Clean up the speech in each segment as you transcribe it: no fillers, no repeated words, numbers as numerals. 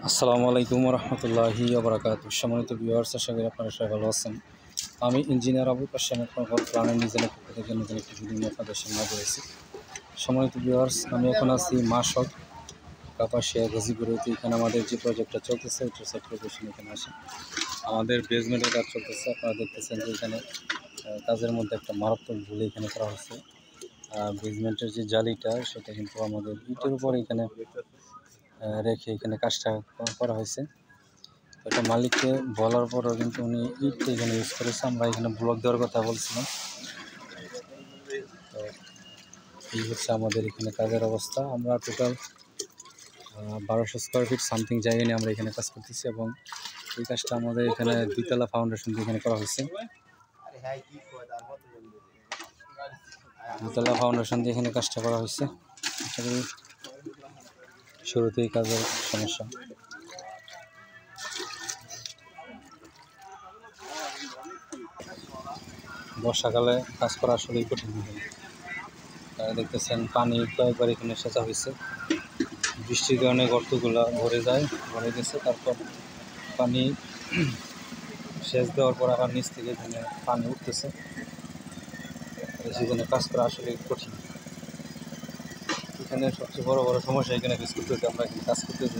আসসালামু আলাইকুম রহমতুল্লাহি ওবরাকাতুহু। সম্মানিত ভিউয়ার্স, আশা করি আপনারা সবাই ভালো আছেন। আমি ইঞ্জিনিয়ার আবুল কাশেম প্ল্যানের ডিজাইনের পক্ষ থেকে নতুন একটি ভিডিও নিয়ে আপনাদের সামনে রয়েছি। সম্মানিত ভিউয়ার্স, আমি এখন আছি মাসক কাপাসিয়া গাজীপুরেতে। এখানে আমাদের যে প্রজেক্টটা চলতেছে ওইটার সাইড প্রদর্শন এখানে আসে। আমাদের বেসমেন্টের কাজ চলতেছে। আপনারা দেখতেছেন যে এখানে কাজের মধ্যে একটা মারাত্মক ভুল এখানে করা হয়েছে। বেসমেন্টের যে জালিটা সেটা কিন্তু আমাদের ইটের উপর এখানে রেখে এখানে কাজটা করা হয়েছে। এটা মালিককে বলার পরও কিন্তু উনি ইটটা এখানে ইউজ করেছে। আমরা এখানে ব্লক দেওয়ার কথা বলছিলাম। তো এই হচ্ছে আমাদের এখানে কাজের অবস্থা। আমরা টোটাল 1200 স্কোয়ার ফিট সামথিং জায়গা নিয়ে আমরা এখানে কাজ করতেছি এবং এই কাজটা আমাদের এখানে দুইতলা ফাউন্ডেশন দিয়ে এখানে করা হয়েছে। দুতলা ফাউন্ডেশন দিয়ে এখানে কাজটা করা হয়েছে। শুরুতেই কাজের সমস্যা। বর্ষাকালে কাজ করা আসলেই কঠিন। দেখতেছেন পানি কয়েকবার এখানে সেচা হয়েছে। বৃষ্টির কারণে গর্তগুলো ভরে ভরে গেছে। তারপর পানি সেচ দেওয়ার পর আবার নিচ থেকে এখানে পানি উঠতেছে। সেখানে কাজ করা আসলে কঠিন। এখানে সবচেয়ে বড় সমস্যা এখানে ফেস করতেছি আমরা এখানে কাজ করতেছি।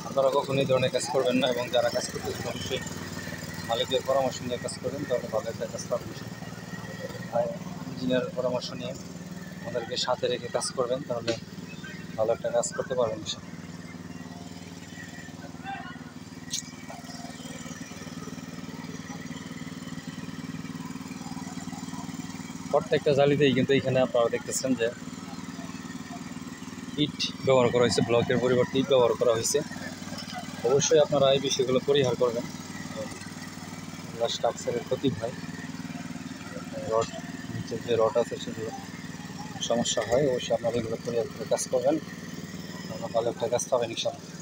আপনারা কখনো এই ধরনের কাজ করবেন না এবং যারা কাজ করতেছেন অবশ্যই মালিকের পরামর্শ নিয়ে কাজ করবেন, তাহলে ভালো একটা কাজ পাবেন। আর ইঞ্জিনিয়ারের পরামর্শ নিয়ে আমাদেরকে সাথে রেখে কাজ করবেন, তাহলে ভালো একটা কাজ করতে পারবেন। প্রত্যেকটা জালিতেই কিন্তু এখানে আপনারা দেখতেছেন যে ইট ব্যবহার করা হয়েছে, ব্লকের পরিবর্তে ইট ব্যবহার করা হয়েছে। অবশ্যই আপনারা এই বিষয়গুলো পরিহার করবেন। স্ট্রাকচারের ক্ষতি হয়, রড নিচে যে রড আছে সেগুলো সমস্যা হয়। অবশ্যই আপনারা এগুলো পরিহার করে কাজ করবেন, ভালো একটা কাজ পাবেন ইনশাআল্লাহ।